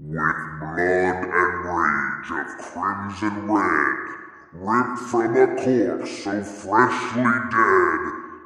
With blood and rage of crimson red, ripped from a corpse so freshly dead,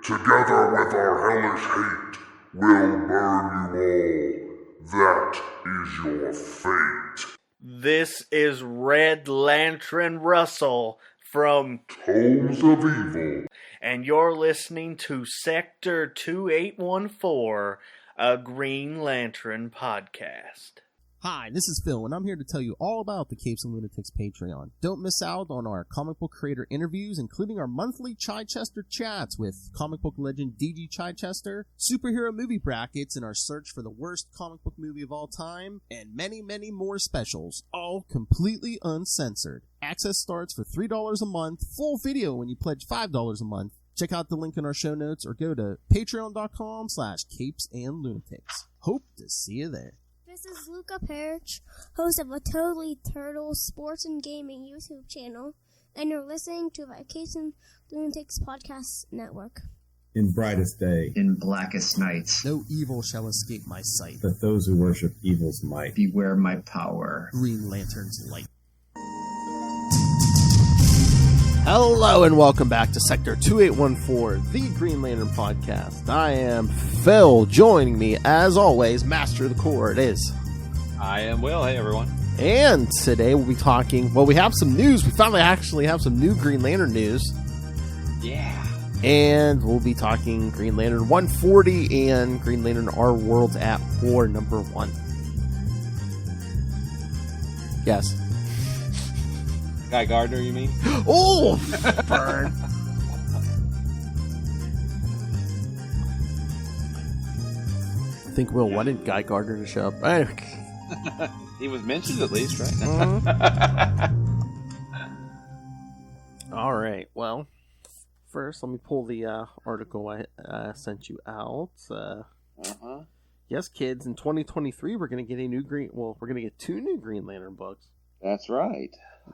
together with our hellish hate, we'll burn you all. That is your fate. This is Red Lantern Russell from Tomes of Evil, and you're listening to Sector 2814, a Green Lantern podcast. Hi, this is Phil, and I'm here to tell you all about the Capes and Lunatics Patreon. Don't miss out on our comic book creator interviews, including our monthly Chichester chats with comic book legend DG Chichester, superhero movie brackets in our search for the worst comic book movie of all time, and many, many more specials, all completely uncensored. Access starts for $3 a month, full video when you pledge $5 a month. Check out the link in our show notes or go to patreon.com/CapesandLunatics. Hope to see you there. This is Luca Perich, host of a Totally Turtle Sports and Gaming YouTube channel, and you're listening to the Capes and Lunatics Podcast Network. In brightest day, in blackest nights, no evil shall escape my sight. But those who worship evil's might, beware my power. Green Lantern's light. Hello and welcome back to Sector 2814, the Green Lantern Podcast. I am Phil. Joining me, as always, Master of the Core, it is. I am Will. Hey, everyone. And today we'll be talking, well, we have some news. We finally actually have some new Green Lantern news. Yeah. And we'll be talking Green Lantern 140 and Green Lantern Our World's At War number 1. Yes. Guy Gardner, you mean? Oh! Burn. I think Will wanted Guy Gardner to show up. He was mentioned at least, right? All right. Well, first, let me pull the article I sent you out. Yes, kids. In 2023, we're going to get we're going to get 2 new Green Lantern books. That's right.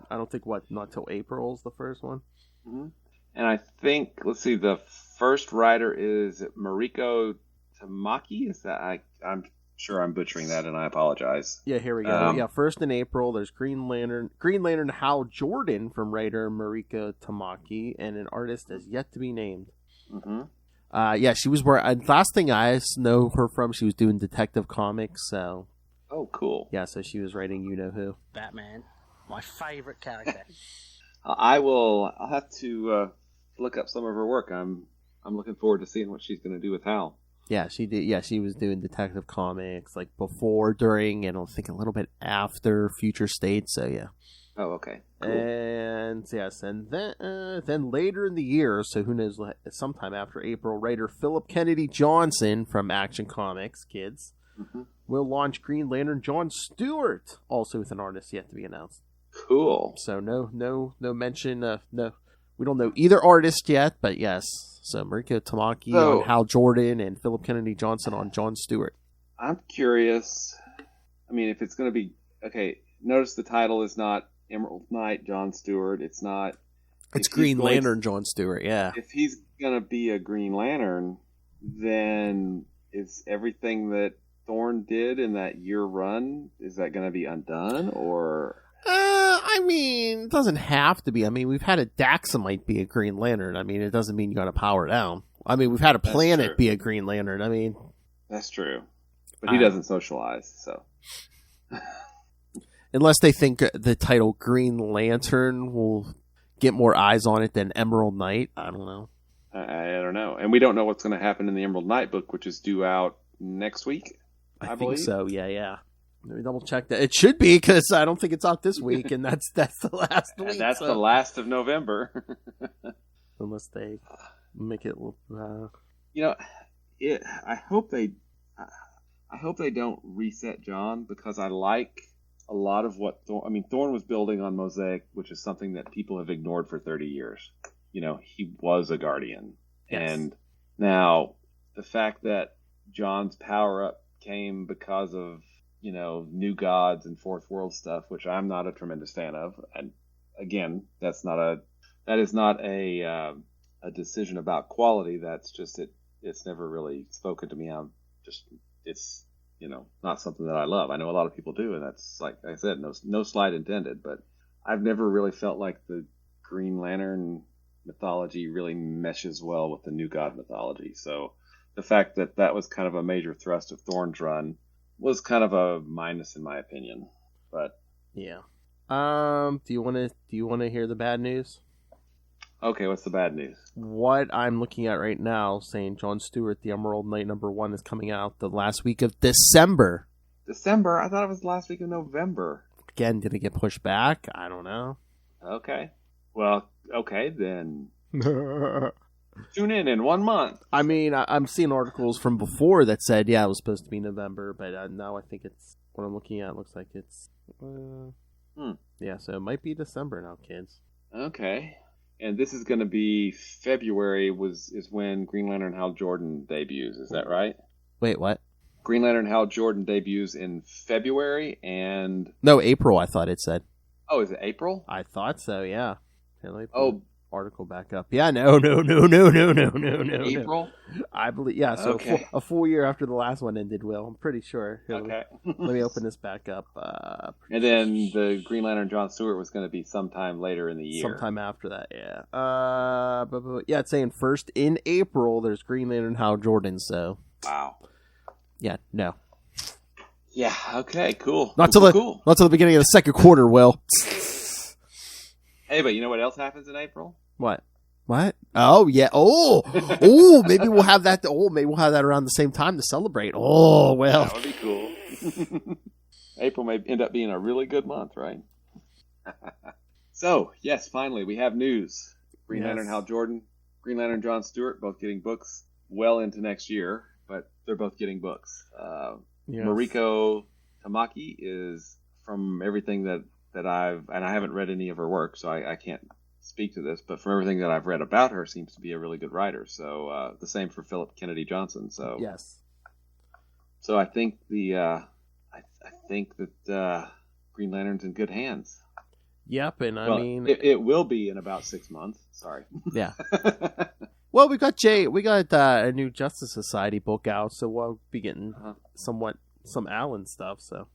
I don't think not till April is the first one. Mm-hmm. And I think, let's see, the first writer is Mariko Tamaki. Is that I'm sure I'm butchering that, and I apologize. Yeah, here we go. First in April, there's Green Lantern Hal Jordan from writer Mariko Tamaki, and an artist has yet to be named. Mm-hmm. She was where last thing I know her from, she was doing Detective Comics. So. Oh, cool. Yeah, so she was writing You Know Who. Batman, my favorite character. I'll have to look up some of her work. I'm looking forward to seeing what she's going to do with Hal. Yeah, she did. Yeah, she was doing Detective Comics like before, during, and I think a little bit after Future State. So yeah. Oh, okay. Cool. And yes, and then later in the year, so who knows, sometime after April, writer Philip Kennedy Johnson from Action Comics Kids. Mm-hmm. Will launch Green Lantern John Stewart, also with an artist yet to be announced. Cool. So no mention. No, we don't know either artist yet, but yes. So Mariko Tamaki on Hal Jordan and Philip Kennedy Johnson on John Stewart. I'm curious. I mean, if it's going to be notice the title is not Emerald Knight John Stewart. It's not. It's Green Lantern John Stewart. Yeah. If he's going to be a Green Lantern, then is everything that Thorne did in that year run, is that going to be undone, or? I mean, it doesn't have to be. I mean, we've had a Daxamite be a Green Lantern. I mean, it doesn't mean you got to power down. I mean, we've had a planet be a Green Lantern. I mean, that's true, but he doesn't socialize, so. Unless they think the title Green Lantern will get more eyes on it than Emerald Knight, I don't know. I don't know, and we don't know what's going to happen in the Emerald Knight book, which is due out next week. I think so. Yeah. Let me double check that. It should be, because I don't think it's out this week, and that's the last week. And that's the last of November. Unless they make it. I hope they don't reset John, because I like a lot of what Thorne was building on Mosaic, which is something that people have ignored for 30 years. He was a Guardian, yes. And now the fact that John's power up came because of New Gods and Fourth World stuff, which I'm not a tremendous fan of. And again, that is not a decision about quality. That's just it's never really spoken to me. It's not something that I love. I know a lot of people do, and that's, like I said, no slight intended, but I've never really felt like the Green Lantern mythology really meshes well with the New God mythology. So the fact that that was kind of a major thrust of Thorne's run was kind of a minus in my opinion. But yeah. Do you want to hear the bad news? Okay, what's the bad news? What I'm looking at right now, saying John Stewart, The Emerald Knight #1, is coming out the last week of December. December? I thought it was last week of November. Again, did it get pushed back? I don't know. Okay. Well, okay, then. Tune in 1 month. I mean, I'm seeing articles from before that said, yeah, it was supposed to be November, but now I think it's, what I'm looking at looks like it's, yeah, so it might be December now, kids. Okay. And this is going to be February is when Green Lantern Hal Jordan debuts. Is that right? Wait, what? Green Lantern Hal Jordan debuts in February and... No, April, I thought it said. Oh, is it April? I thought so, yeah. Let me put the article back up. Yeah, no. April? I believe, yeah, so okay. a full year after the last one ended, Will. I'm pretty sure. Here, okay. Let me open this back up. And then the Green Lantern John Stewart was going to be sometime later in the year. Sometime after that, yeah. But yeah, it's saying first in April, there's Green Lantern Hal Jordan, so. Wow. Yeah, no. Yeah, okay, cool. Not till the beginning of the second quarter, Will. Hey, but you know what else happens in April? What? Oh, yeah. Maybe we'll have that. Maybe we'll have that around the same time to celebrate. Oh, well. That would be cool. April may end up being a really good month, right? So, yes, finally, we have news. Green Lantern Hal Jordan, Green Lantern John Stewart, both getting books well into next year, but they're both getting books. Mariko Tamaki is, from everything that I haven't read any of her work, so I can't speak to this, but from everything that I've read about her, seems to be a really good writer. So the same for Philip Kennedy Johnson. So yes. So I think I think that Green Lantern's in good hands. Yep, and I mean it will be in about 6 months. Sorry. Yeah. Well, we got a new Justice Society book out, so we'll be getting some Allen stuff. So.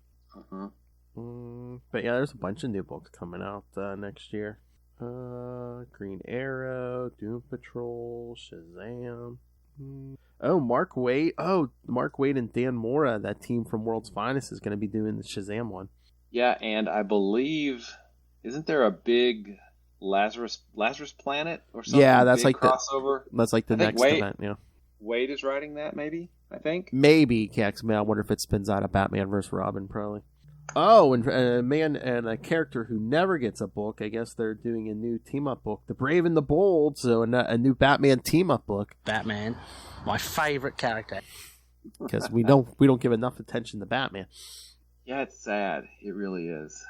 But yeah, there's a bunch of new books coming out next year. Green Arrow, Doom Patrol, Shazam. Mark Waid and Dan Mora, that team from World's Finest, is going to be doing the Shazam one. Yeah, and I believe, isn't there a big Lazarus Planet or something? Yeah, that's like crossover. That's like the next event. Yeah, Wade is writing that, maybe. I think maybe. Yeah, I wonder if it spins out of Batman vs. Robin, probably. Oh, and a character who never gets a book. I guess they're doing a new team-up book, The Brave and the Bold. So a new Batman team-up book. Batman, my favorite character. Because we don't give enough attention to Batman. Yeah, it's sad. It really is.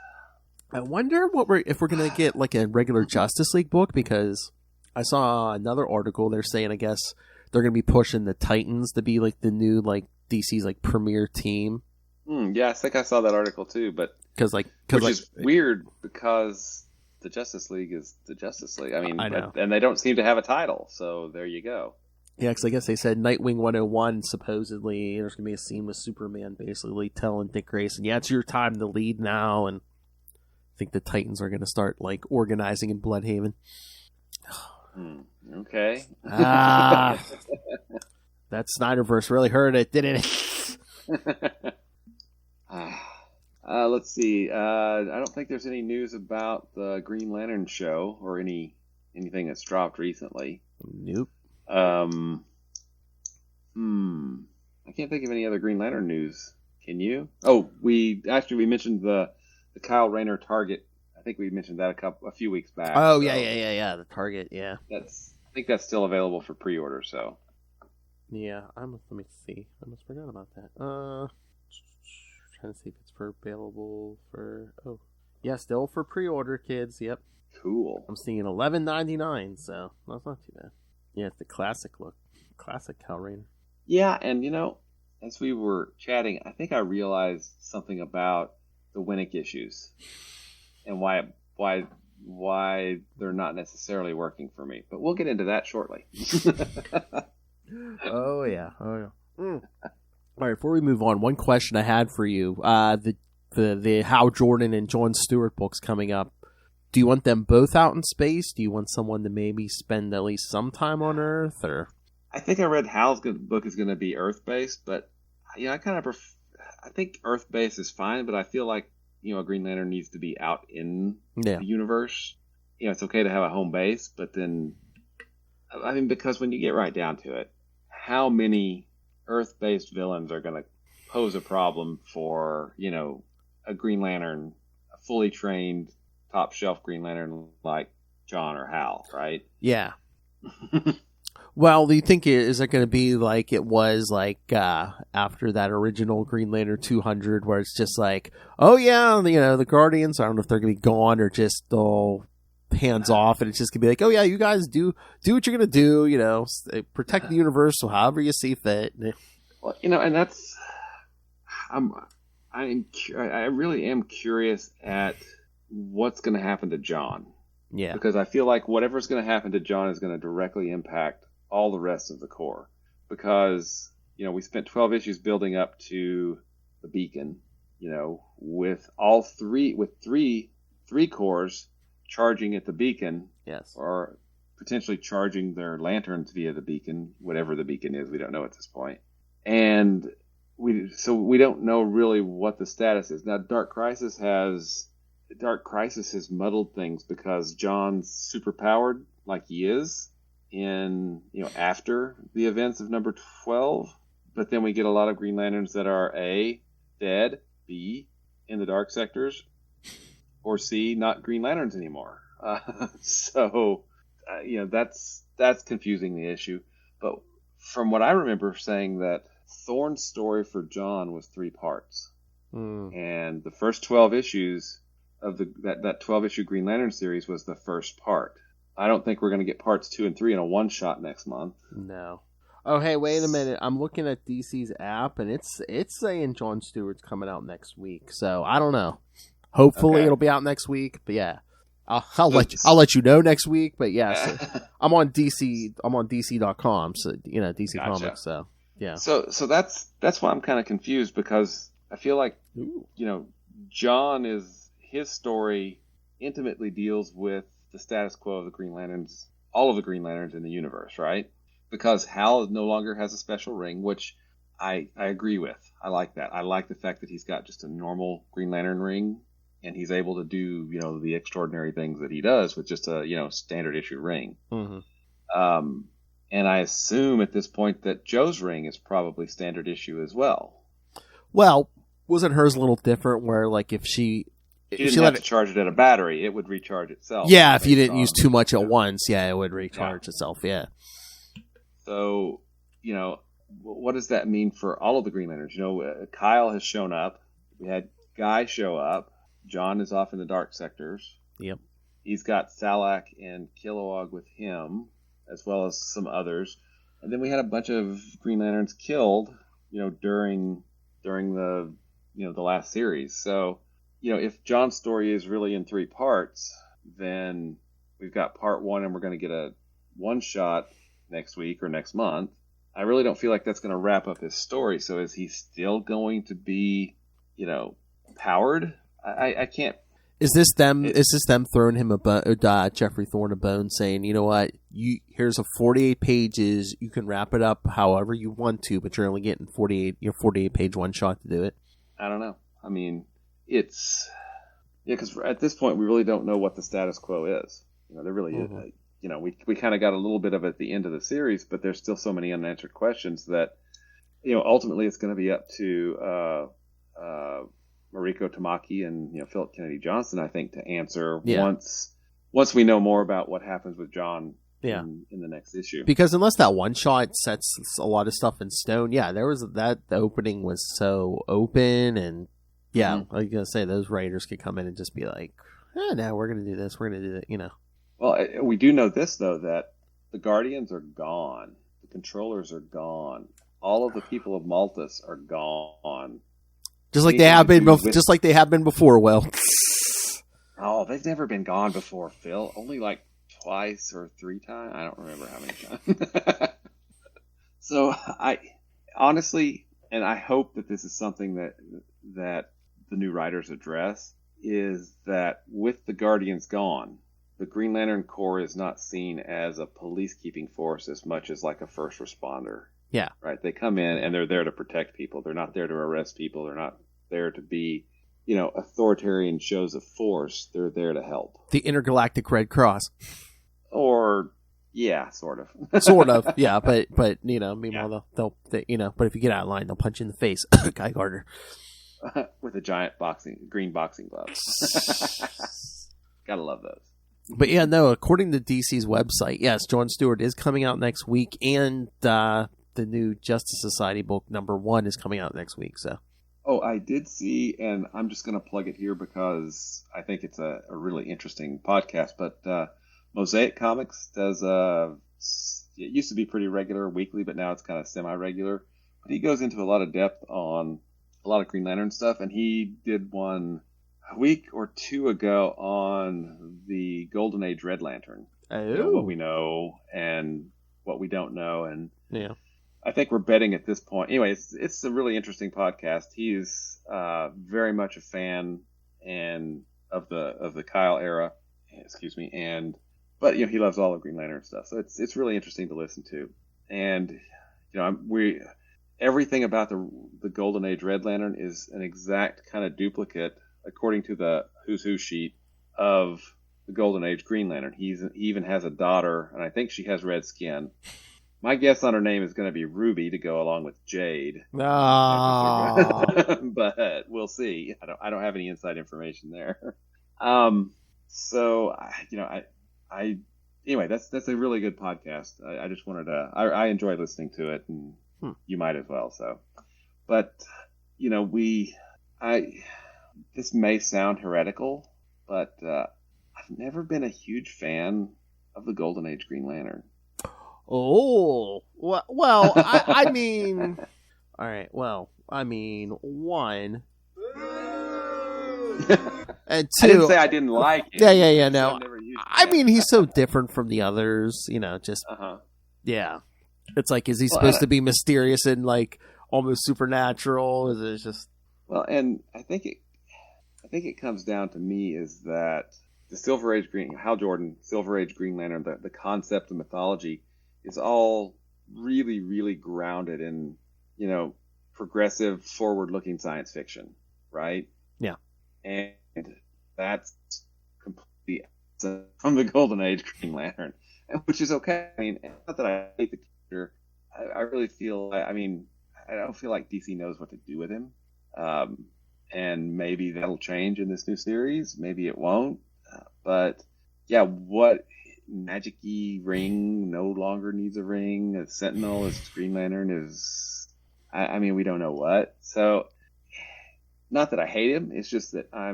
I wonder if we're gonna get like a regular Justice League book, because I saw another article. They're saying I guess they're gonna be pushing the Titans to be like the new like DC's like premier team. Yeah, I think I saw that article too, but which is weird because the Justice League is the Justice League. I mean, I know. And they don't seem to have a title, so there you go. Yeah, because I guess they said Nightwing 101, supposedly there's going to be a scene with Superman basically telling Dick Grayson, yeah, it's your time to lead now, and I think the Titans are going to start like organizing in Bloodhaven. Okay. That Snyderverse really hurt it, didn't it? Let's see. I don't think there's any news about the Green Lantern show or anything that's dropped recently. Nope. I can't think of any other Green Lantern news. Can you? Oh, we mentioned the Kyle Rayner Target. I think we mentioned that a few weeks back. Oh, so yeah. The Target, yeah. I think that's still available for pre-order. So. Yeah, let me see. I almost forgot about that. Trying to see if it's available for. Oh, yeah, still for pre-order, kids. Yep. Cool. I'm seeing $11.99, so that's not too bad. Yeah, it's the classic look, classic Kyle Rayner. Yeah, and as we were chatting, I think I realized something about the Winnick issues and why they're not necessarily working for me. But we'll get into that shortly. Oh yeah. All right, before we move on, one question I had for you: the Hal Jordan and John Stewart books coming up. Do you want them both out in space? Do you want someone to maybe spend at least some time on Earth? Or I think I read Hal's book is going to be Earth-based, but I kind of I think Earth-based is fine, but I feel like a Green Lantern needs to be out in the universe. It's okay to have a home base, but then because when you get right down to it, how many Earth-based villains are going to pose a problem for a Green Lantern, a fully trained, top-shelf Green Lantern like John or Hal, right? Yeah. Well, do you think is it going to be like it was after that original Green Lantern 200, where it's just like, oh yeah, the Guardians, I don't know if they're going to be gone or just all hands off, and it's just going to be like, oh yeah, you guys do what you're going to do, protect the universe however you see fit. Well, and that's I really am curious at what's going to happen to John. Yeah. Because I feel like whatever's going to happen to John is going to directly impact all the rest of the Corps. Because, we spent 12 issues building up to the Beacon, with three Corps charging at the Beacon. Yes. Or potentially charging their lanterns via the Beacon, whatever the Beacon is, we don't know at this point. And we don't know really what the status is. Now, Dark Crisis has muddled things because John's superpowered like he is in after the events of number 12, but then we get a lot of Green Lanterns that are A, dead, B, in the dark sectors, or C, not Green Lanterns anymore. That's confusing the issue. But from what I remember saying, that Thorne's story for John was 3 parts, and the first 12 issues of that 12-issue Green Lantern series was the first part. I don't think we're going to get parts 2 and 3 in a one-shot next month. No. Oh, hey, wait a minute. I'm looking at DC's app, and it's saying John Stewart's coming out next week. So I don't know. Hopefully it'll be out next week. But yeah, I'll let you know next week. But yeah, so I'm on DC. I'm on DC.com. So DC Gotcha. Comics. So yeah. So that's why I'm kind of confused, because I feel like John his story intimately deals with the status quo of the Green Lanterns, all of the Green Lanterns in the universe, right? Because Hal no longer has a special ring, which I agree with. I like that. I like the fact that he's got just a normal Green Lantern ring, and he's able to do, the extraordinary things that he does with just a, standard issue ring. Mm-hmm. And I assume at this point that Joe's ring is probably standard issue as well. Well, wasn't hers a little different, where if she didn't have to charge it at a battery, it would recharge itself. Yeah, if you didn't use too much at once, it would recharge itself, yeah. So, what does that mean for all of the Green Lanterns? Kyle has shown up. We had Guy show up. John is off in the dark sectors. Yep. He's got Salak and Kilowog with him, as well as some others. And then we had a bunch of Green Lanterns killed, during the, the last series. So, if John's story is really in 3 parts, then we've got part 1 and we're going to get a one-shot next week or next month. I really don't feel like that's going to wrap up his story. So is he still going to be, powered? I can't. Is this them throwing him Jeffrey Thorne a bone, saying, you know what, here's a 48 pages, you can wrap it up however you want to, but you're only getting 48 page one shot to do it? I don't know. I mean, because at this point we really don't know what the status quo is. There really is. We kind of got a little bit of it at the end of the series, but there's still so many unanswered questions that ultimately it's going to be up to Mariko Tamaki and Philip Kennedy Johnson, I think, to answer once we know more about what happens with John in the next issue. Because unless that one shot sets a lot of stuff in stone, the opening was so open, and I was gonna say those writers could come in and just be like, no, we're gonna do this, we're gonna do that, Well, we do know this though, that the Guardians are gone, the Controllers are gone, all of the people of Maltus are gone. Just like they have been before, Will. Oh, they've never been gone before, Phil. Only twice or 3 times. I don't remember how many times. So honestly, and I hope that this is something that the new writers address, is that with the Guardians gone, the Green Lantern Corps is not seen as a police-keeping force as much as like a first responder. Yeah. Right? They come in and they're there to protect people. They're not there to arrest people. They're not there to be, authoritarian shows of force. They're there to help. The Intergalactic Red Cross. Or, yeah, sort of. Sort of, yeah, but meanwhile, they'll but if you get out of line, they'll punch you in the face. Guy Gardner. With a giant green boxing glove. Gotta love those. But yeah, no, according to DC's website, yes, Jon Stewart is coming out next week, and the new Justice Society book #1 is coming out next week, so. Oh, I did see, and I'm just going to plug it here because I think it's a really interesting podcast, but Mosaic Comics does it used to be pretty regular weekly, but now it's kind of semi-regular. But he goes into a lot of depth on a lot of Green Lantern stuff, and he did one a week or two ago on the Golden Age Red Lantern. Oh. What we know and what we don't know, and yeah. I think we're betting at this point. Anyway, it's a really interesting podcast. He's very much a fan of the Kyle era, but he loves all of Green Lantern stuff. So it's really interesting to listen to, and everything about the Golden Age Red Lantern is an exact kind of duplicate, according to the Who's Who sheet, of the Golden Age Green Lantern. He even has a daughter, and I think she has red skin. My guess on her name is going to be Ruby to go along with Jade. Oh. But we'll see. I don't have any inside information there. So anyway, that's a really good podcast. I just wanted to. I enjoy listening to it, and you might as well. So, but this may sound heretical, but I've never been a huge fan of the Golden Age Green Lantern. Oh, well, I mean, all right, well, I mean, one, and two. I didn't say I didn't like it. Yeah, no. I mean, he's so different from the others, just, yeah. It's like, is he supposed to be mysterious and, like, almost supernatural? Is it just... Well, and I think it comes down to me is that the Silver Age Hal Jordan, Silver Age Green Lantern, the concept of mythology is all really, really grounded in, progressive, forward-looking science fiction, right? Yeah. And that's completely from the Golden Age Green Lantern, which is okay. I mean, not that I hate the character. I really feel, I don't feel like DC knows what to do with him. And maybe that'll change in this new series. Maybe it won't. But, yeah, what... Magic-y ring no longer needs a ring. A Sentinel is Green Lantern is... I mean, we don't know what. So, not that I hate him. It's just that I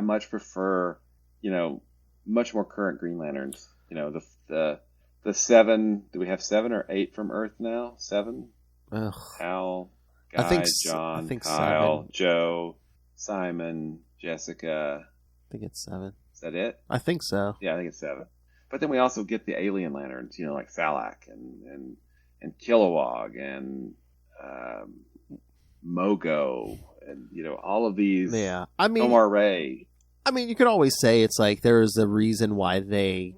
much prefer, much more current Green Lanterns. The 7... Do we have 7 or 8 from Earth now? 7? Ugh. Hal, Guy, John, Kyle, 7. Joe, Simon, Jessica. I think it's 7. Is that it? I think so. Yeah, I think it's 7. But then we also get the alien lanterns, like Salak and Kilowog and Mogo and all of these. Yeah, I mean, Omar Ray. I mean, you could always say it's like there is a reason why they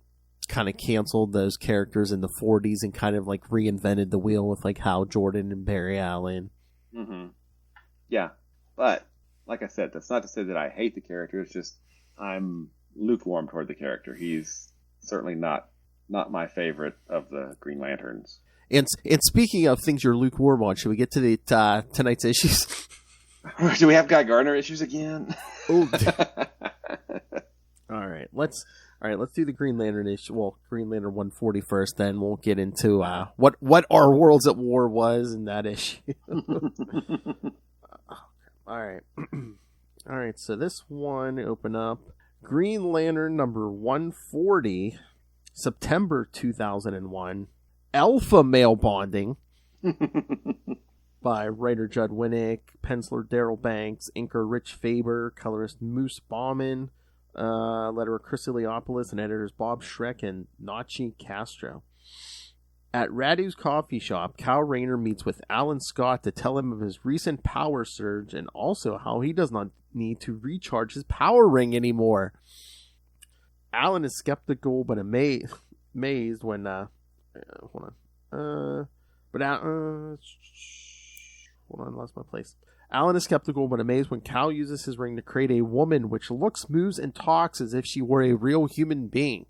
kind of canceled those characters in the 40s and kind of like reinvented the wheel with like Hal Jordan and Barry Allen. Mm-hmm. Yeah, but like I said, that's not to say that I hate the character. It's just I'm lukewarm toward the character. He's certainly not my favorite of the Green Lanterns. And speaking of things you're lukewarm on, should we get to the tonight's issues? Do we have Guy Gardner issues again? All right, let's do the Green Lantern issue. Well, Green Lantern 140 first, then we'll get into what our Worlds at War was in that issue. All right. All right, so this one open up Green Lantern number 140, September 2001, Alpha Male Bonding, by writer Judd Winnick, penciler Daryl Banks, inker Rich Faber, colorist Moose Bauman, letterer Chris Iliopoulos, and editors Bob Schreck and Nachi Castro. At Radu's coffee shop, Cal Rayner meets with Alan Scott to tell him of his recent power surge and also how he does not need to recharge his power ring anymore. Alan is skeptical but amazed when hold on, lost my place. Alan is skeptical but amazed when Cal uses his ring to create a woman which looks, moves, and talks as if she were a real human being.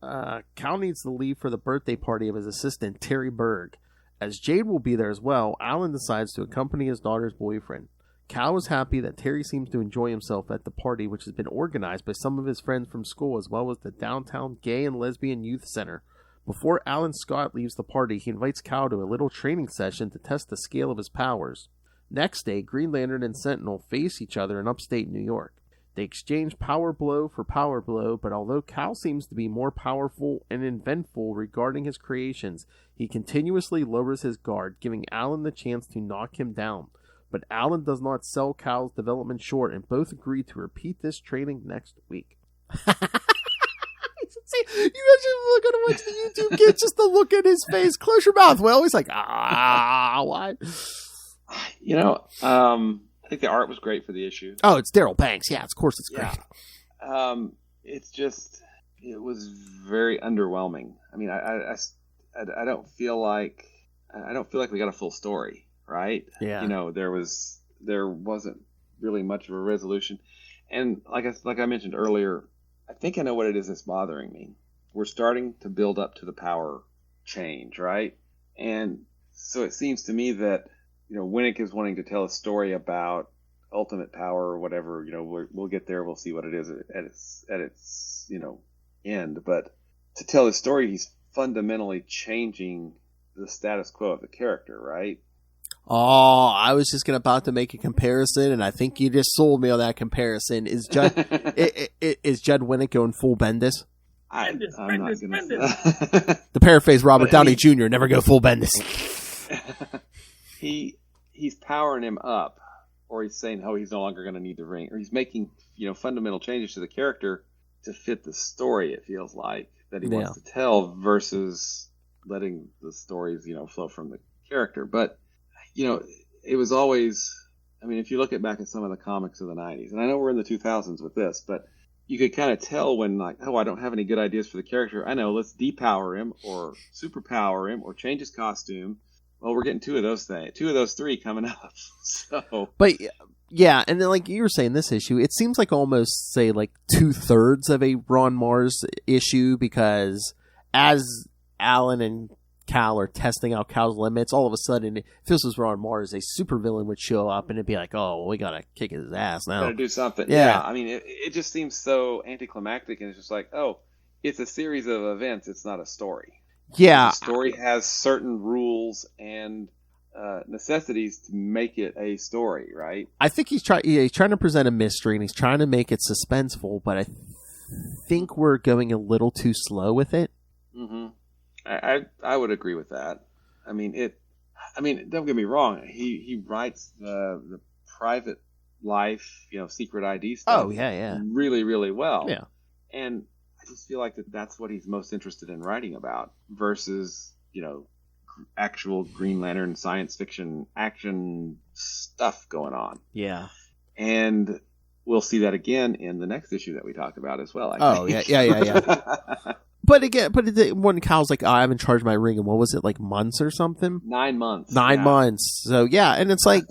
Cal needs to leave for the birthday party of his assistant, Terry Berg. As Jade will be there as well, Alan decides to accompany his daughter's boyfriend. Cal is happy that Terry seems to enjoy himself at the party, which has been organized by some of his friends from school as well as the downtown gay and lesbian youth center. Before Alan Scott leaves the party, he invites Cal to a little training session to test the scale of his powers. Next day, Green Lantern and Sentinel face each other in upstate New York. They exchange power blow for power blow, but although Cal seems to be more powerful and inventful regarding his creations, he continuously lowers his guard, giving Alan the chance to knock him down. But Alan does not sell Cal's development short, and both agree to repeat this training next week. See, you guys should look at him watch the YouTube kid just to look at his face. Close your mouth, Will. He's like, what? You know, I think the art was great for the issue. Oh, it's Daryl Banks. Yeah, of course it's great. Yeah. It's just, it was very underwhelming. I mean, I don't feel like we got a full story, right? Yeah. You know, there wasn't really much of a resolution, and like I mentioned earlier, I think I know what it is that's bothering me. We're starting to build up to the power change, right? And so it seems to me that, you know, Winnick is wanting to tell a story about ultimate power or whatever. You know, we'll get there. We'll see what it is at its you know, end. But to tell his story, he's fundamentally changing the status quo of the character, right? Oh, I was just about to make a comparison, and I think you just sold me on that comparison. Is Judd is Judd Winnick going full Bendis? I'm not going to. To paraphrase Robert Downey Jr., never go full Bendis. He's powering him up, or he's saying, "Oh, he's no longer going to need the ring," or he's making, you know, fundamental changes to the character to fit the story. It feels like that he wants to tell versus letting the stories, you know, flow from the character. But you know, it was always. I mean, if you look back at some of the comics of the '90s, and I know we're in the 2000s with this, but you could kind of tell when, like, oh, I don't have any good ideas for the character. I know, let's depower him or superpower him or change his costume. Well, we're getting two of those three coming up. So, but yeah, and then like you were saying, this issue, it seems like almost say like 2/3 of a Ron Mars issue, because as Alan and Cal are testing out Cal's limits, all of a sudden it feels as Ron Mars, a supervillain, would show up and it'd be like, oh, well, we gotta kick his ass now. Gotta do something. Yeah. I mean, it just seems so anticlimactic, and it's just like, oh, it's a series of events. It's not a story. Yeah. The story has certain rules and necessities to make it a story, right? I think he's trying to present a mystery, and he's trying to make it suspenseful, but I think we're going a little too slow with it. Mm-hmm. I would agree with that. I mean, don't get me wrong. He writes the private life, you know, secret ID stuff. Oh yeah. Really, really well. Yeah. And I just feel like that's what he's most interested in writing about versus, you know, actual Green Lantern science fiction action stuff going on. Yeah. And we'll see that again in the next issue that we talk about as well. I think. Yeah. But again, when Cal's like, oh, I haven't charged my ring in, what was it, like months or something? 9 months. 9 months. So yeah, and it's like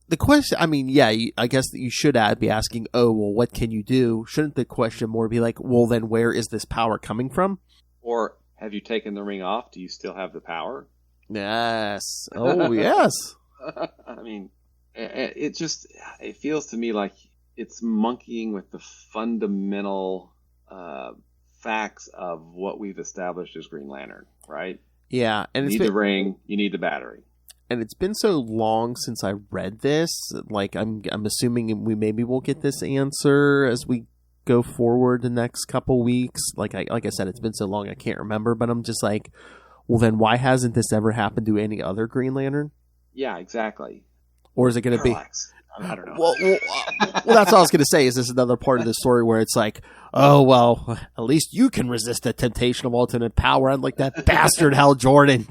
the question. I mean, yeah, I guess that you should be asking, oh, well, what can you do? Shouldn't the question more be like, well, then where is this power coming from? Or have you taken the ring off? Do you still have the power? Yes. Oh, yes. I mean, it feels to me like it's monkeying with the fundamental facts of what we've established as Green Lantern, right? Yeah, and you need the ring, you need the battery. And it's been so long since I read this, like I'm assuming we will get this answer as we go forward the next couple weeks. Like I said, it's been so long I can't remember, but I'm just like, well, then why hasn't this ever happened to any other Green Lantern? Yeah, exactly. Or is it going to be? I don't know. Well, that's what I was going to say. Is this another part of the story where it's like, oh, well, at least you can resist the temptation of ultimate power, unlike that bastard Hal Jordan.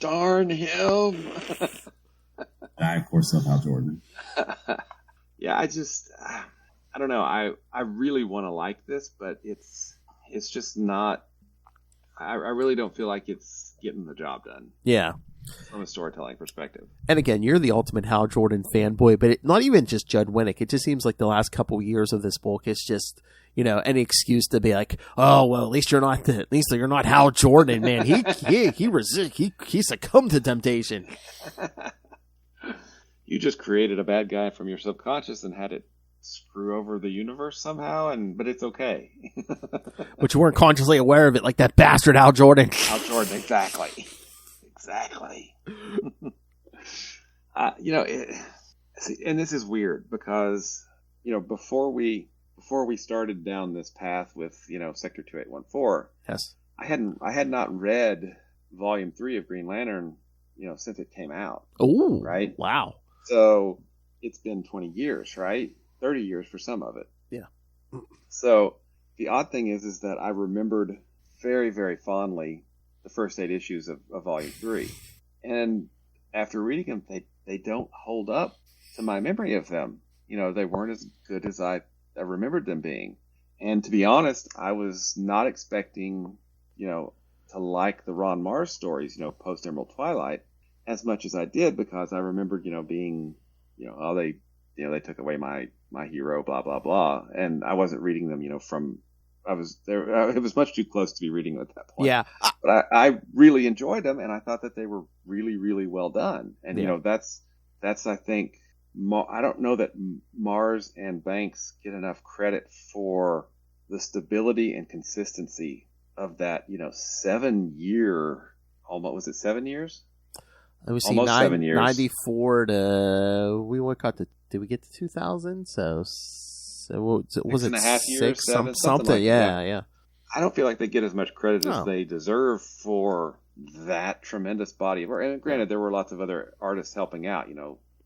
Darn him. I, of course, love Hal Jordan. Yeah, I don't know. I really want to like this, but it's just not. I really don't feel like it's getting the job done. Yeah. From a storytelling perspective. And again, you're the ultimate Hal Jordan fanboy, but not even just Judd Winnick. It just seems like the last couple years of this book is just, any excuse to be like, oh, well, at least you're not Hal Jordan, man. He succumbed to temptation. You just created a bad guy from your subconscious and had it screw over the universe somehow, but it's okay. But you weren't consciously aware of it, like that bastard Hal Jordan. Hal Jordan, exactly. And this is weird because, before we started down this path with, Sector 2814, yes, I had not read Volume 3 of Green Lantern, since it came out. Oh, right? Wow. So it's been 20 years, right? 30 years for some of it. Yeah. So the odd thing is that I remembered very, very fondly the first 8 issues of Volume 3. And after reading them, they don't hold up to my memory of them. They weren't as good as I remembered them being. And to be honest, I was not expecting, to like the Ron Mars stories, post Emerald Twilight, as much as I did, because I remembered, being, they took away my hero, blah, blah, blah. And I wasn't reading them, I was there. It was much too close to be reading them at that point. Yeah. But I really enjoyed them, and I thought that they were really, really well done. And, that's I think, I don't know that Mars and Banks get enough credit for the stability and consistency of that, 7 year, almost, was it 7 years? Almost 7 years. 94 to, did we get to 2000? So was it 6.5 years, 6, 7, something? like Yeah. I don't feel like they get as much credit No. as they deserve for that tremendous body of work. And granted, there were lots of other artists helping out.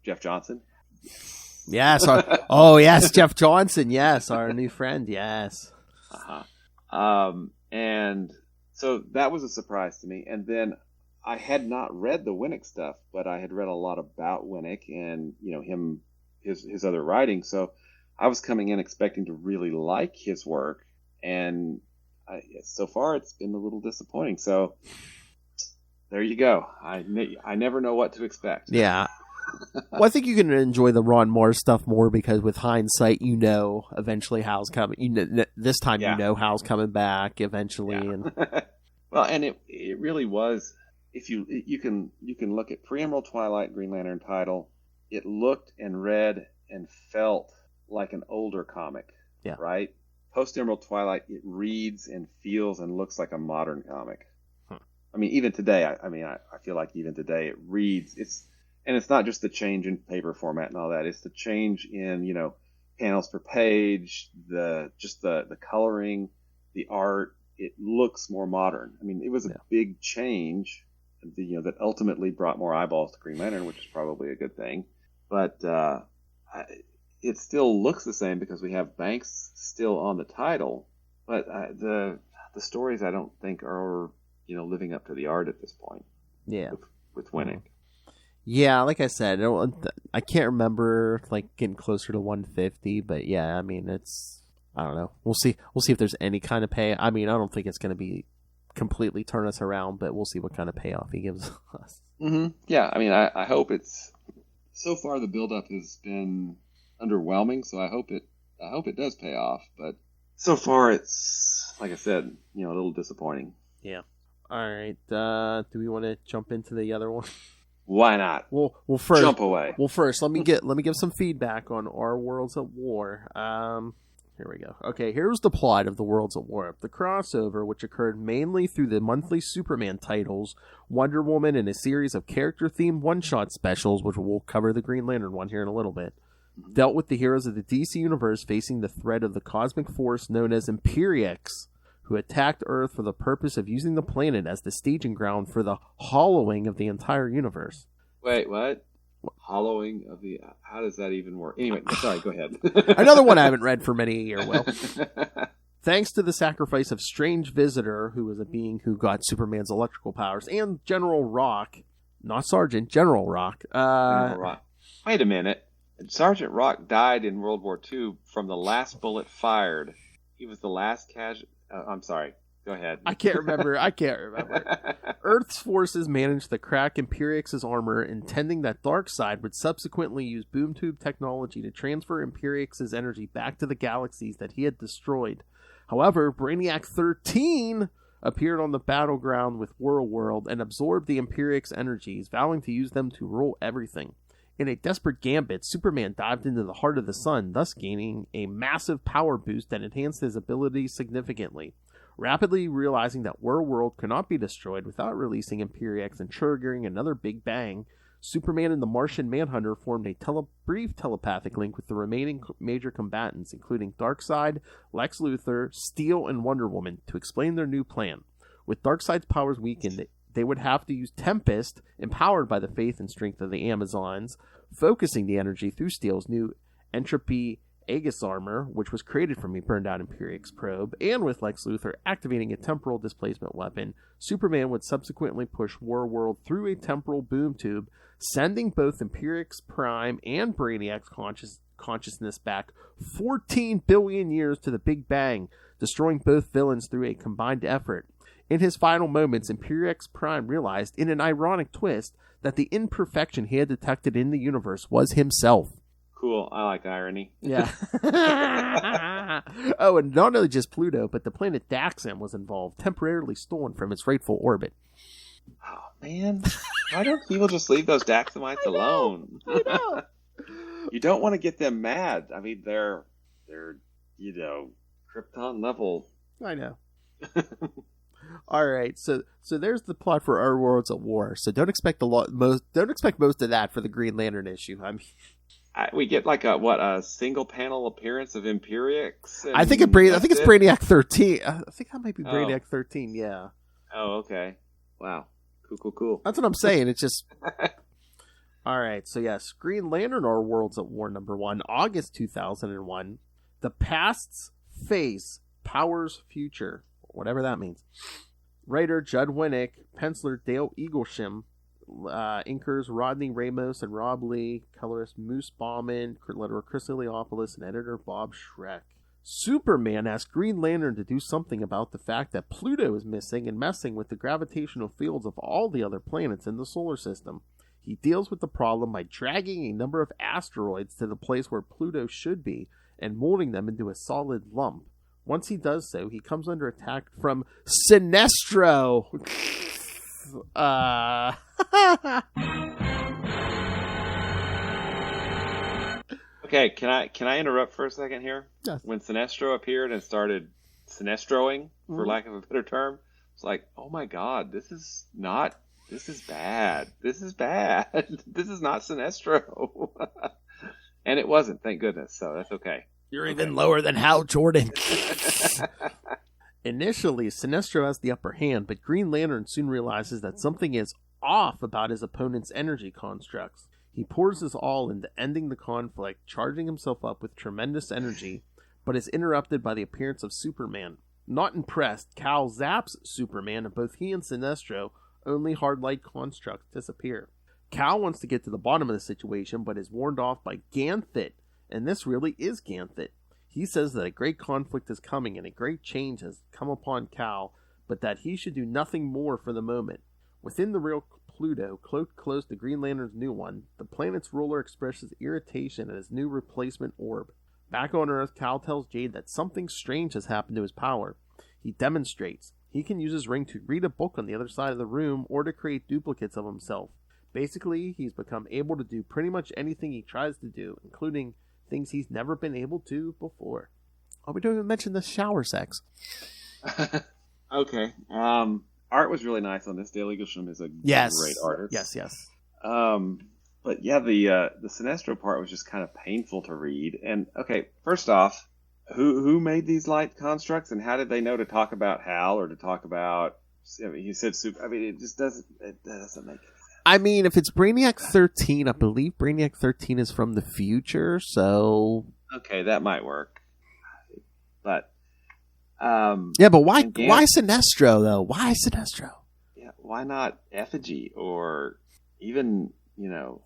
Jeff Johnson. Yes. Yes, Jeff Johnson. Yes, our new friend. Yes. And so that was a surprise to me. And then I had not read the Winnick stuff, but I had read a lot about Winnick and his other writing. So I was coming in expecting to really like his work, and so far it's been a little disappointing. So there you go. I never know what to expect. Yeah. Well, I think you can enjoy the Ron Mars stuff more because with hindsight, eventually Hal's coming. This time, Hal's coming back eventually. Yeah. And well, and it really was. If you can look at Pre-Emerald Twilight Green Lantern title, it looked and read and felt like an older comic. Yeah. Right? Post-Emerald Twilight, it reads and feels and looks like a modern comic. I mean, even today, I feel like even today it reads. It's not just the change in paper format and all that. It's the change in, panels per page, the coloring, the art. It looks more modern. I mean, it was a big change, that ultimately brought more eyeballs to Green Lantern, which is probably a good thing. But it still looks the same because we have Banks still on the title. But the stories, I don't think, are living up to the art at this point. Yeah, with Winnick. Yeah, like I said, I can't remember getting closer to 150, but yeah, I mean, I don't know. We'll see if there's any kind of pay. I mean, I don't think it's going to be completely turn us around, but we'll see what kind of payoff he gives us. Mm-hmm. Yeah, I mean, I hope it's. So far, the buildup has been underwhelming, so I hope it does pay off. But so far, it's like I said, a little disappointing. Yeah. All right. Do we want to jump into the other one? Why not? Well, first jump away. Well, first let me give some feedback on Our Worlds at War. Here we go. Okay, here's the plot of the Worlds at War. The crossover, which occurred mainly through the monthly Superman titles, Wonder Woman, and a series of character-themed one-shot specials, which we'll cover the Green Lantern one here in a little bit, dealt with the heroes of the DC Universe facing the threat of the cosmic force known as Perich, who attacked Earth for the purpose of using the planet as the staging ground for the hollowing of the entire universe. Wait, what? Hollowing of the... How does that even work? Anyway, sorry, go ahead. Another one I haven't read for many a year, Will. Thanks to the sacrifice of Strange Visitor, who was a being who got Superman's electrical powers, and General Rock, not Sergeant, General Rock. General Rock. Wait a minute. Sergeant Rock died in World War II from the last bullet fired. He was the last casualty. I'm sorry. Go ahead. I can't remember. Earth's forces managed to crack Imperiex's armor, intending that Darkseid would subsequently use boom tube technology to transfer Imperiex's energy back to the galaxies that he had destroyed. However, Brainiac 13 appeared on the battleground with World and absorbed the Imperiex energies, vowing to use them to rule everything. In a desperate gambit, Superman dived into the heart of the sun, thus gaining a massive power boost that enhanced his abilities significantly. Rapidly realizing that World could not be destroyed without releasing Imperiex and triggering another Big Bang, Superman and the Martian Manhunter formed a brief telepathic link with the remaining major combatants, including Darkseid, Lex Luthor, Steel, and Wonder Woman, to explain their new plan. With Darkseid's powers weakened, they would have to use Tempest, empowered by the faith and strength of the Amazons, focusing the energy through Steel's new Entropy Aegis armor, which was created from a burned-out Imperiex probe, and with Lex Luthor activating a temporal displacement weapon, Superman would subsequently push World through a temporal boom tube, sending both Imperiex Prime and Brainiac's consciousness back 14 billion years to the Big Bang, destroying both villains through a combined effort. In his final moments, Imperiex Prime realized, in an ironic twist, that the imperfection he had detected in the universe was himself. Cool. I like irony. Yeah. Oh, and not only just Pluto, but the planet Daxam was involved, temporarily stolen from its rightful orbit. Oh, man. Why don't people just leave those Daxamites alone? I know. You don't want to get them mad. I mean, they're Krypton level. I know. All right, so there's the plot for Our Worlds at War. So don't expect most of that for the Green Lantern issue. We get like a single panel appearance of Imperiex. I think it's Brainiac 13. I think that might be Brainiac 13. Yeah. Oh, okay. Wow. Cool. That's what I'm saying. It's just. All right. So yes, Green Lantern: Our Worlds at War #1, August 2001. The past's face powers future, whatever that means. Writer Judd Winnick, penciler Dale Eaglesham. Inkers Rodney Ramos and Rob Lee, colorist Moose Bauman, letterer Chris Iliopoulos, and editor Bob Schreck. Superman asks Green Lantern to do something about the fact that Pluto is missing and messing with the gravitational fields of all the other planets in the solar system. He deals with the problem by dragging a number of asteroids to the place where Pluto should be and molding them into a solid lump. Once he does so, he comes under attack from Sinestro. Okay, can I interrupt for a second here? Yes. When Sinestro appeared and started Sinestroing, for lack of a better term, it's like, oh my god, this is bad. This is bad. This is not Sinestro. And it wasn't, thank goodness, so that's okay. You're even lower than Hal Jordan. Initially, Sinestro has the upper hand, but Green Lantern soon realizes that something is off about his opponent's energy constructs. He pours his all into ending the conflict, charging himself up with tremendous energy, but is interrupted by the appearance of Superman. Not impressed, Cal zaps Superman, and both he and Sinestro, only hard light constructs, disappear. Cal wants to get to the bottom of the situation, but is warned off by Ganthet, and this really is Ganthet. He says that a great conflict is coming and a great change has come upon Cal, but that he should do nothing more for the moment. Within the real Pluto, cloaked close to Green Lantern's new one, the planet's ruler expresses irritation at his new replacement orb. Back on Earth, Cal tells Jade that something strange has happened to his power. He demonstrates. He can use his ring to read a book on the other side of the room or to create duplicates of himself. Basically, he's become able to do pretty much anything he tries to do, including things he's never been able to before. Oh, we don't even mention the shower sex. Okay. Art was really nice on this. Dale Eaglesham is a great artist. Yes. But yeah, the Sinestro part was just kind of painful to read. And okay, first off, who made these light constructs, and how did they know to talk about Hal or to talk about? I mean, he said super. I mean, it doesn't make any sense. I mean, if it's Brainiac 13, I believe Brainiac 13 is from the future, so... Okay, that might work. But... yeah, but why Sinestro, though? Why Sinestro? Yeah, why not Effigy or even,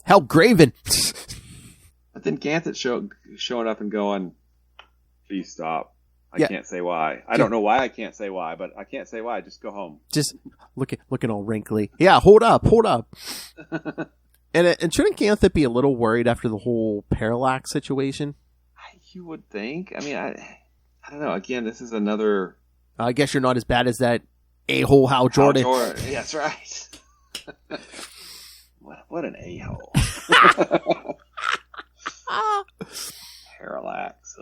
Hell, Graven! But then Ganthet showing up and going, please stop. I can't say why. I don't know why I can't say why, but I can't say why. Just go home. Just looking all wrinkly. Yeah, hold up. And shouldn't Ganthet be a little worried after the whole Parallax situation? You would think. I mean, I don't know. Again, this is another... I guess you're not as bad as that a-hole Hal Jordan. Yeah, that's right. What an a-hole. Parallax.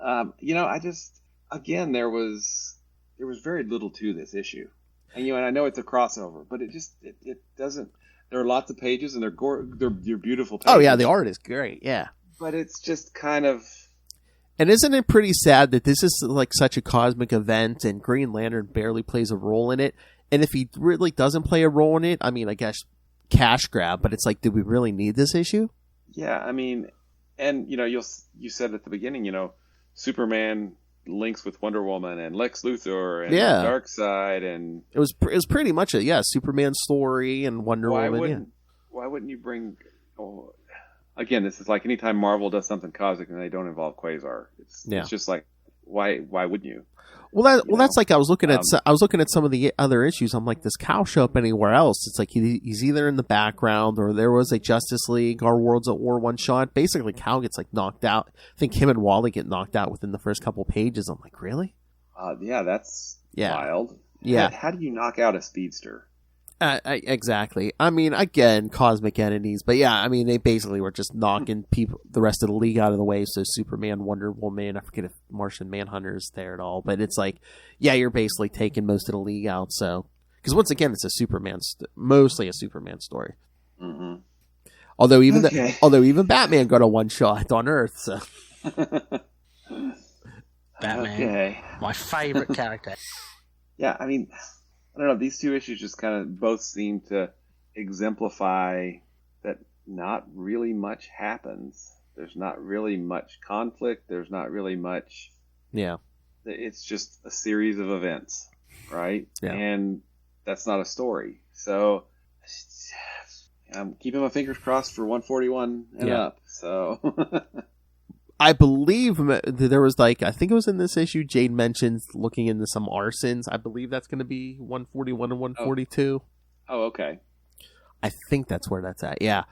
I just... Again, there was very little to this issue. And, and I know it's a crossover, but it doesn't... There are lots of pages, and they're beautiful pages. Oh, yeah, the art is great, yeah. But it's just kind of... And isn't it pretty sad that this is like such a cosmic event and Green Lantern barely plays a role in it? And if he really doesn't play a role in it, I mean, I guess cash grab, but it's like, do we really need this issue? Yeah, I mean, and, you said at the beginning, Superman links with Wonder Woman and Lex Luthor and Darkseid, and... It was pretty much a, Superman story and Wonder Woman. Why wouldn't you bring... Again, this is like anytime Marvel does something cosmic and they don't involve Quasar. It's just like, why wouldn't you? Well, that's like I was looking at some of the other issues. I'm like, does Cal show up anywhere else? It's like he's either in the background or there was a Justice League, Our Worlds at War one shot. Basically, Cal gets like knocked out. I think him and Wally get knocked out within the first couple pages. I'm like, really? That's wild. Yeah. How do you knock out a speedster? Exactly. I mean, again, cosmic entities, but yeah, I mean, they basically were just knocking the rest of the league out of the way. So Superman, Wonder Woman, I forget if Martian Manhunter's there at all, but it's like, yeah, you're basically taking most of the league out. So, because once again, it's mostly a Superman story. Mm-hmm. Although even Batman got a one shot on Earth. So. Batman, my favorite character. Yeah, I mean. I don't know, these two issues just kind of both seem to exemplify that not really much happens. There's not really much conflict. There's not really much... Yeah. It's just a series of events, right? Yeah. And that's not a story. So I'm keeping my fingers crossed for 141 and up. So... I believe there was I think it was in this issue, Jade mentioned looking into some arsons. I believe that's going to be 141 and 142. Oh, okay. I think that's where that's at, yeah.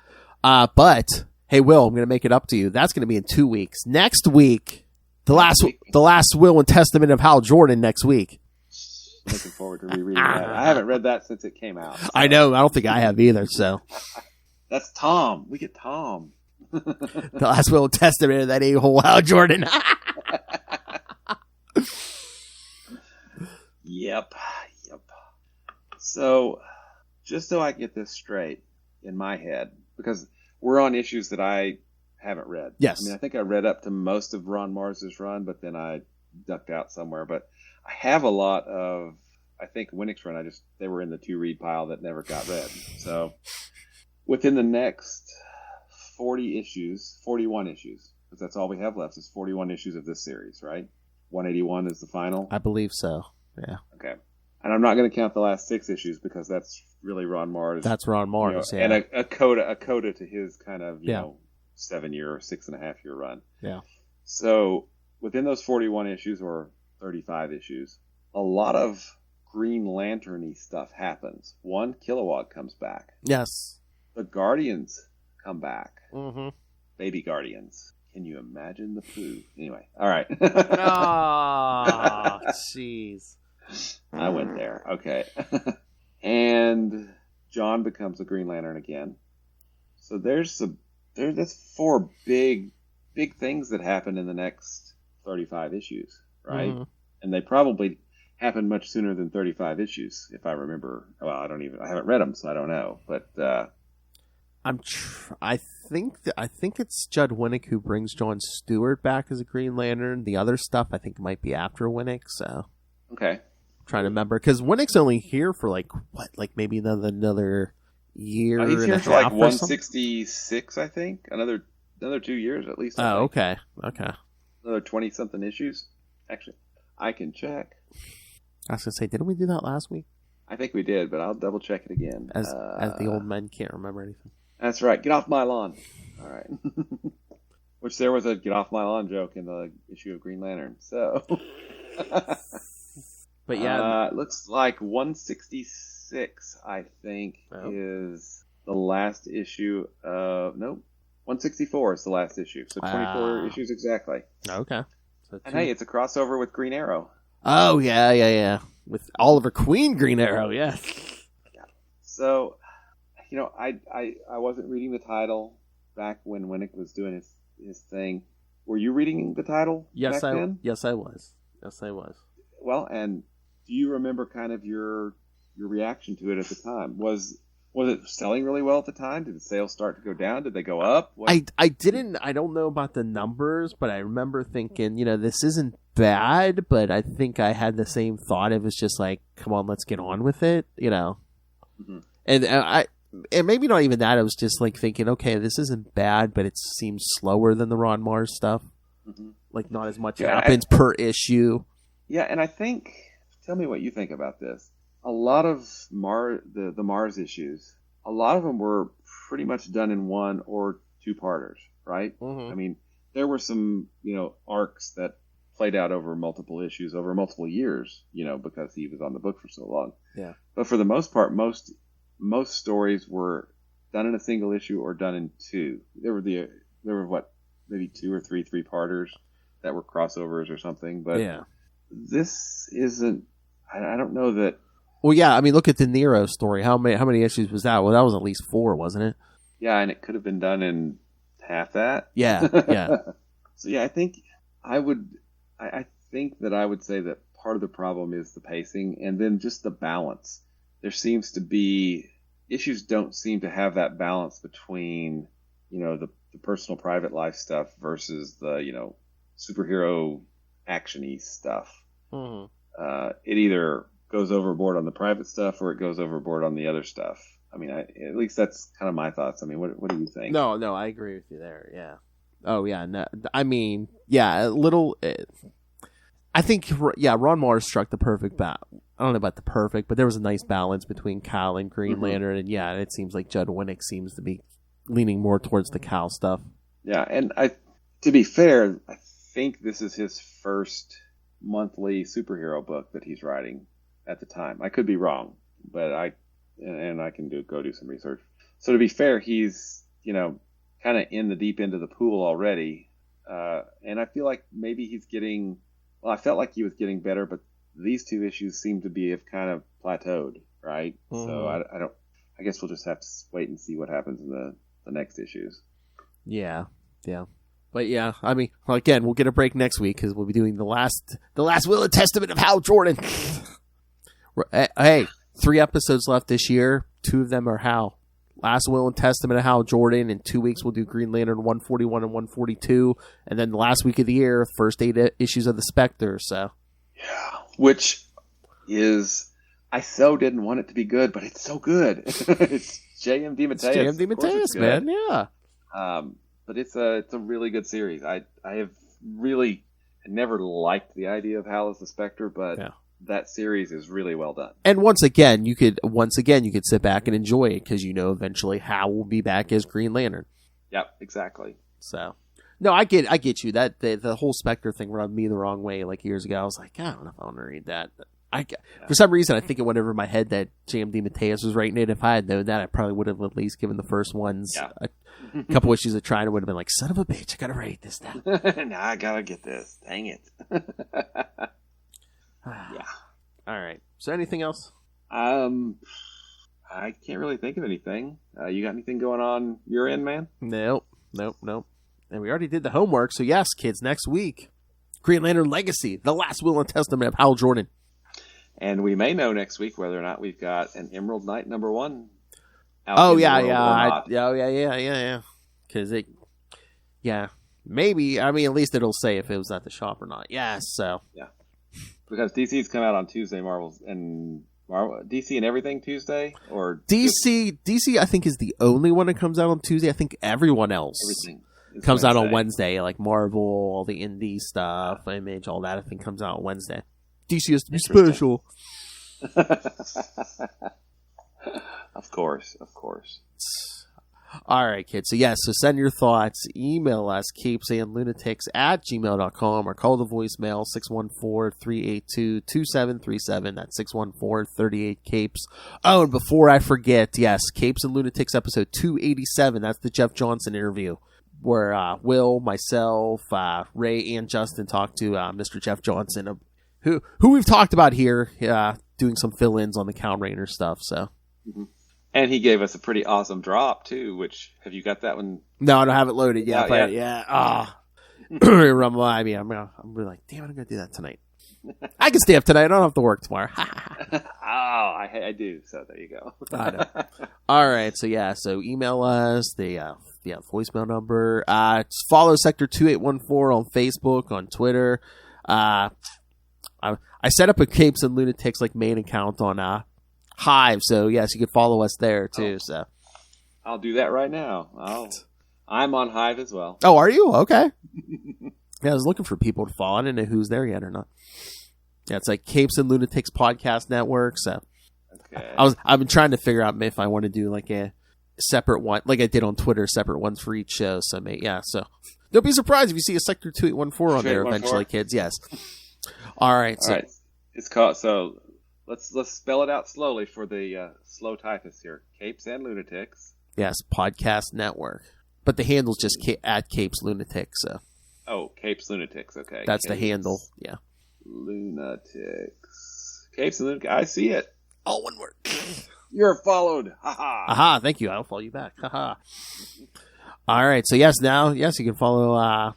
But, hey, Will, I'm going to make it up to you. That's going to be in 2 weeks. Next week, the last will and testament of Hal Jordan next week. Looking forward to rereading that. I haven't read that since it came out. So. I know. I don't think I have either, so. That's Tom. We get Tom. The last will and testament of that a-hole Hal Jordan. Yep. So, just so I get this straight in my head, because we're on issues that I haven't read. Yes. I mean, I think I read up to most of Ron Mars's run, but then I ducked out somewhere. But I have a lot of, I think, Winnick's run. They were in the to-read pile that never got read. So, within the next 41 issues, because that's all we have left is 41 issues of this series, right? 181 is the final? I believe so, yeah. Okay. And I'm not going to count the last 6 issues because that's really Ron Mars. That's Ron Mars, yeah. And a coda to his kind of, 7-year or 6.5-year run. Yeah. So within those 41 issues or 35 issues, a lot of Green Lantern-y stuff happens. 1, Kilowog comes back. Yes. The Guardians come back. Mm-hmm. Baby Guardians. Can you imagine the poo? Anyway, all right. Oh, jeez. I went there. Okay. And John becomes a Green Lantern again. So there's 4 big things that happen in the next 35 issues, right? Mm-hmm. And they probably happen much sooner than 35 issues, if I remember. Well, I haven't read them, so I don't know. But I think it's Judd Winnick who brings John Stewart back as a Green Lantern. The other stuff I think might be after Winnick. So okay, I'm trying to remember because Winnick's only here for maybe another year He's and here a for like half or something? 166, I think. Another 2 years at least. Oh, okay. Okay. Another 20-something issues. Actually, I can check. I was going to say, didn't we do that last week? I think we did, but I'll double check it again. As the old men can't remember anything. That's right. Get off my lawn. All right. Which there was a get off my lawn joke in the issue of Green Lantern. So. But yeah. It looks like 166, I think, is the last issue of. Nope. 164 is the last issue. So 24 issues exactly. Okay. So and hey, it's a crossover with Green Arrow. Oh, yeah. With Oliver Queen Green Arrow, yes. Yeah. So, I wasn't reading the title back when Winnick was doing his thing. Were you reading the title back then? Yes, I was. Well, and do you remember kind of your reaction to it at the time? Was it selling really well at the time? Did the sales start to go down? Did they go up? I don't know about the numbers, but I remember thinking, this isn't bad, but I think I had the same thought. It was just like, come on, let's get on with it, Mm-hmm. And maybe not even that. I was just like thinking, okay, this isn't bad, but it seems slower than the Ron Mars stuff. Mm-hmm. Like not as much happens per issue. Yeah, and I think, tell me what you think about this. A lot of the Mars issues, a lot of them were pretty much done in one or two parters, right? Mm-hmm. I mean, there were some, arcs that played out over multiple issues, over multiple years, because he was on the book for so long. Yeah. But for the most part, most stories were done in a single issue or done in two. There were maybe two or three-parters that were crossovers or something. But yeah. This isn't. I don't know that. Well, yeah. I mean, look at the Nero story. How many issues was that? Well, that was at least 4, wasn't it? Yeah, and it could have been done in half that. Yeah. So yeah, I think I would. I think that I would say that part of the problem is the pacing, and then just the balance. There seems to be issues don't seem to have that balance between the personal private life stuff versus the superhero actiony stuff. Mm-hmm. It either goes overboard on the private stuff or it goes overboard on the other stuff. I mean, at least that's kind of my thoughts. I mean, what do you think? No, I agree with you there. Yeah. Oh yeah. No, I mean, yeah, a little. I think, yeah, Ron Mars struck the perfect balance. I don't know about the perfect, but there was a nice balance between Kyle and Green Lantern, and yeah, it seems like Judd Winnick seems to be leaning more towards the Kyle stuff. Yeah, and to be fair, I think this is his first monthly superhero book that he's writing at the time. I could be wrong, but I can go do some research. So to be fair, he's kind of in the deep end of the pool already, and I feel like maybe he's getting. Well, I felt like he was getting better, but these 2 issues seem to have kind of plateaued, right? Mm-hmm. So I guess we'll just have to wait and see what happens in the next issues. Yeah. But yeah, I mean, again, we'll get a break next week because we'll be doing the last will and testament of Hal Jordan. Hey, 3 episodes left this year. 2 of them are Hal. Last will and testament of Hal Jordan. In 2 weeks, we'll do Green Lantern 141 and 142. And then the last week of the year, first 8 issues of the Spectre. So, yeah, which is, I so didn't want it to be good, but it's so good. It's J.M. DeMatteis. It's J.M. DeMatteis, man. Yeah. But it's a really good series. I have really never liked the idea of Hal as the Spectre, but that series is really well done. And once again, you could sit back and enjoy it because eventually Hal will be back as Green Lantern. Yep, exactly. So, no, I get you. That the whole Spectre thing rubbed me the wrong way. Like years ago, I was like, I don't know if I want to read that. For some reason, I think it went over my head that J.M. DeMatteis was writing it. If I had known that, I probably would have at least given the first ones a couple issues of trying. It would have been like, son of a bitch, I gotta write this down. Nah, I gotta get this. Dang it. Yeah. All right. So, anything else? I can't really think of anything. You got anything going on your end, man? Nope. And we already did the homework. So, yes, kids, next week, Green Lantern Legacy, the last will and testament of Hal Jordan. And we may know next week whether or not we've got an Emerald Knight #1. Oh, yeah. Because maybe. I mean, at least it'll say if it was at the shop or not. Yes. So. Yeah. Because DC's come out on Tuesday, Marvel's DC and everything Tuesday, or DC I think is the only one that comes out on Tuesday. I think everyone else comes out on Wednesday, like Marvel, all the indie stuff, Image, all that I think comes out on Wednesday. DC has to be special. Of course. All right, kids. So send your thoughts. Email us, CapesandLunatics@gmail.com, or call the voicemail, 614-382-2737. That's 614-38-CAPES. Oh, and before I forget, yes, Capes and Lunatics episode 287. That's the Jeff Johnson interview, where Will, myself, Ray, and Justin talked to Mr. Jeff Johnson, who we've talked about here, doing some fill-ins on the Cal Rayner stuff. So. Mm-hmm. And he gave us a pretty awesome drop too. Which, have you got that one? No, I don't have it loaded yet. But remind me. I'm really like, damn it, I'm gonna do that tonight. I can stay up tonight. I don't have to work tomorrow. I do. So there you go. I know. All right. So email us the voicemail number. Follow Sector 2814 on Facebook, on Twitter. I set up a Capes and Lunatics main account on Hive, so yes, you can follow us there too. So I'll do that right now. I'm on Hive as well. Oh, are you? Okay. Yeah, I was looking for people to follow. I didn't know who's there yet or not. Yeah, it's like Capes and Lunatics Podcast Network. So okay. I've been trying to figure out if I want to do a separate one, like I did on Twitter, separate ones for each show. So so don't be surprised if you see a Sector 2814 on there eventually, kids. Yes. All right. It's called so. Let's spell it out slowly for the slow typists here. Capes and Lunatics. Yes, Podcast Network. But the handle's just at Capes Lunatics. So. Oh, Capes Lunatics. Okay. That's the handle. Yeah. Lunatics. Capes and Lunatics. I see it. All one word. You're followed. Ha-ha. Aha, thank you. I'll follow you back. Haha. All right. So, you can follow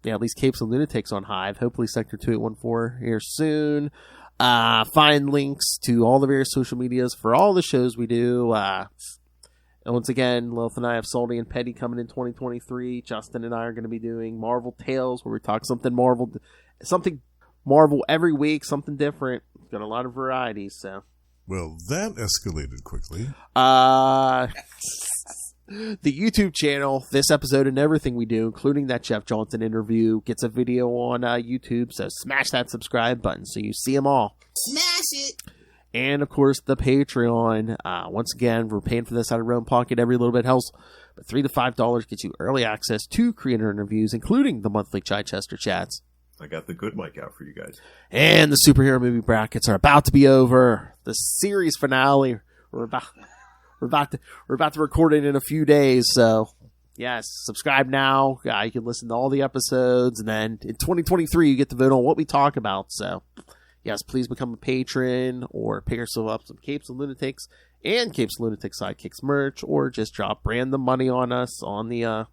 at least Capes and Lunatics on Hive. Hopefully Sector 2814 here soon. Find links to all the various social medias for all the shows we do. And once again, Lilith and I have Salty and Petty coming in 2023. Justin and I are going to be doing Marvel Tales, where we talk something Marvel every week, something different. Got a lot of varieties. So, well, that escalated quickly. The YouTube channel, this episode and everything we do, including that Jeff Johnson interview, gets a video on YouTube, so smash that subscribe button so you see them all. Smash it! And, of course, the Patreon. Once again, we're paying for this out of our own pocket. Every little bit helps, but $3 to $5 gets you early access to creator interviews, including the monthly Chichester chats. I got the good mic out for you guys. And the superhero movie brackets are about to be over. The series finale, we're about to record it in a few days, so yes, subscribe now. You can listen to all the episodes, and then in 2023 you get to vote on what we talk about. So yes, please become a patron or pick yourself up some Capes and Lunatics and Capes and Lunatics Sidekicks merch, or just drop random money on us on the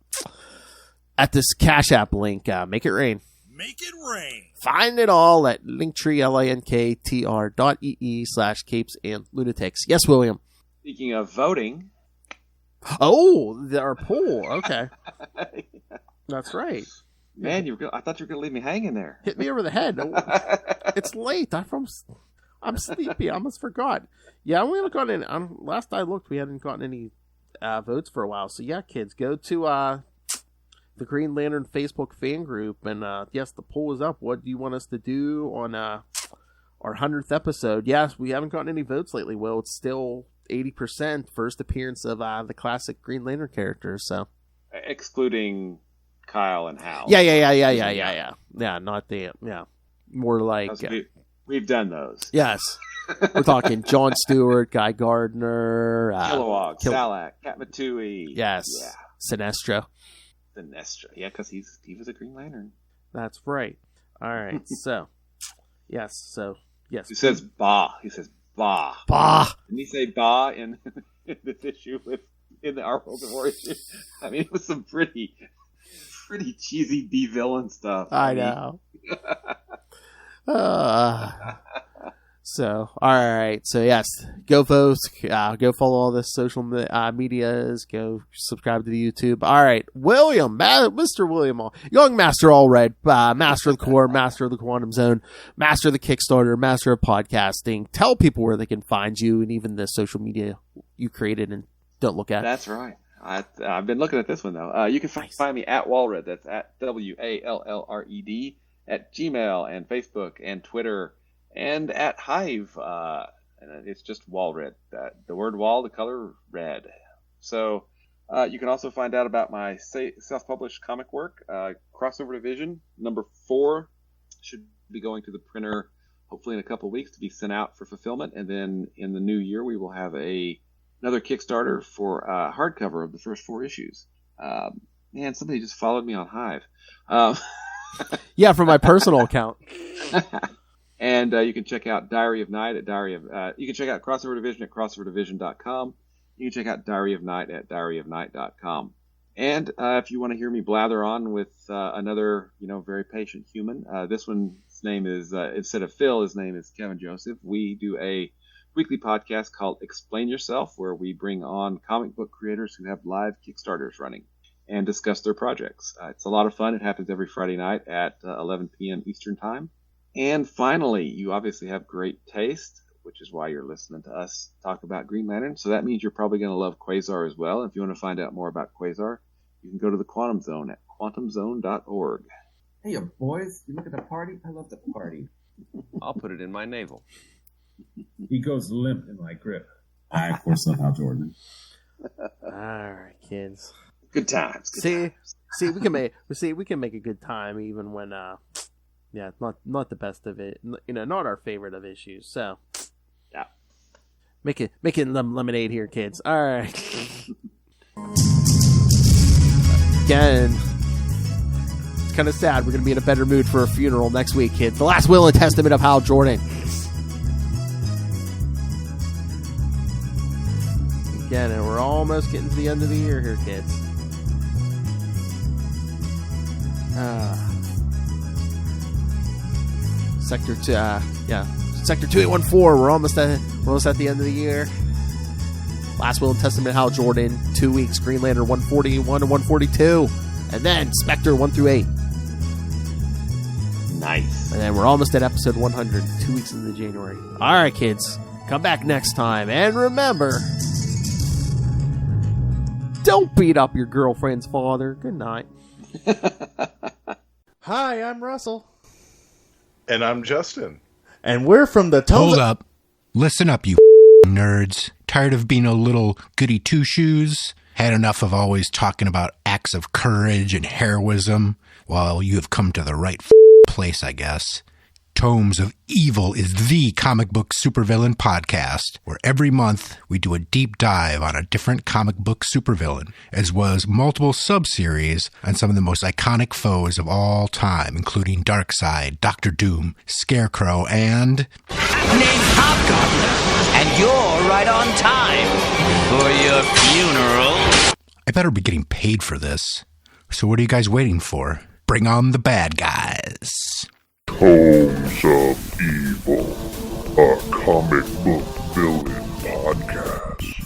at this Cash App link. Make it rain. Make it rain. Find it all at linktr.ee/Capes and Lunatics. Yes, William. Speaking of voting. Oh, our poll. Okay. That's right. Man, I thought you were going to leave me hanging there. Hit me over the head. It's late. I'm sleepy. I almost forgot. Yeah, we haven't gotten any. Last I looked, we hadn't gotten any votes for a while. So, yeah, kids, go to the Green Lantern Facebook fan group. And, yes, the poll is up. What do you want us to do on our 100th episode? Yes, we haven't gotten any votes lately. Well, it's still 80% first appearance of the classic Green Lantern characters. So, excluding Kyle and Hal. Yeah. Yeah, not the more like we've done those. Yes, we're talking John Stewart, Guy Gardner, Kilowog, Salak, Katmatui. Yes, Sinestro. Yeah, because he was a Green Lantern. That's right. All right, so yes. He says "ba." He says "ba." Ba. Didn't he say "ba" in this issue in the Our World of War issue? I mean, it was some pretty cheesy B villain stuff. I know. So, all right. So, yes, go vote. Go follow all the social medias. Go subscribe to the YouTube. All right. William, Mr. William, Young Master Allred, Master of the Core, Master of the Quantum Zone, Master of the Kickstarter, Master of Podcasting. Tell people where they can find you and even the social media you created and don't look at. That's right. I've been looking at this one, though. You can find me at Wallred. That's at WALLRED at Gmail and Facebook and Twitter. And at Hive, and it's just Wallred. The word wall, the color red. So you can also find out about my self-published comic work, Crossover Division, number 4. Should be going to the printer hopefully in a couple of weeks to be sent out for fulfillment. And then in the new year, we will have another Kickstarter for hardcover of the first 4 issues. Man, somebody just followed me on Hive. Yeah, from my personal account. And you can check out Diary of Night at you can check out Crossover Division at crossoverdivision.com. You can check out Diary of Night at diaryofnight.com. And if you want to hear me blather on with another, very patient human, this one's name is, instead of Phil, his name is Kevin Joseph. We do a weekly podcast called Explain Yourself, where we bring on comic book creators who have live Kickstarters running and discuss their projects. It's a lot of fun. It happens every Friday night at 11 p.m. Eastern Time. And finally, you obviously have great taste, which is why you're listening to us talk about Green Lantern. So that means you're probably going to love Quasar as well. If you want to find out more about Quasar, you can go to the Quantum Zone at quantumzone.org. Hey, boys, you look at the party? I love the party. I'll put it in my navel. He goes limp in my grip. I, of course, love Hal Jordan. All right, kids. Good times. See, we can make a good time even when yeah, not the best of it. Not our favorite of issues. So, yeah, making lemonade here, kids. All right. Again, it's kind of sad. We're gonna be in a better mood for a funeral next week, kids. The last will and testament of Hal Jordan. Again, and we're almost getting to the end of the year here, kids. Sector 2814. We're almost at the end of the year. Last Will and Testament of Hal Jordan, 2 weeks. Green Lantern 141 to 142, and then Spectre 1 through 8. Nice. And then we're almost at episode 100, 2 weeks into January. All right, kids, come back next time, and remember, don't beat up your girlfriend's father. Good night. Hi, I'm Russell. And I'm Justin. And we're from the Hold up. Listen up, you nerds. Tired of being a little goody two-shoes? Had enough of always talking about acts of courage and heroism? Well, you have come to the right place, I guess. Tomes of Evil is the comic book supervillain podcast, where every month we do a deep dive on a different comic book supervillain, as well as multiple sub-series on some of the most iconic foes of all time, including Darkseid, Dr. Doom, Scarecrow, and... I'm named Hobgoblin, and you're right on time for your funeral. I better be getting paid for this. So what are you guys waiting for? Bring on the bad guys. Tomes of Evil, a comic book villain podcast.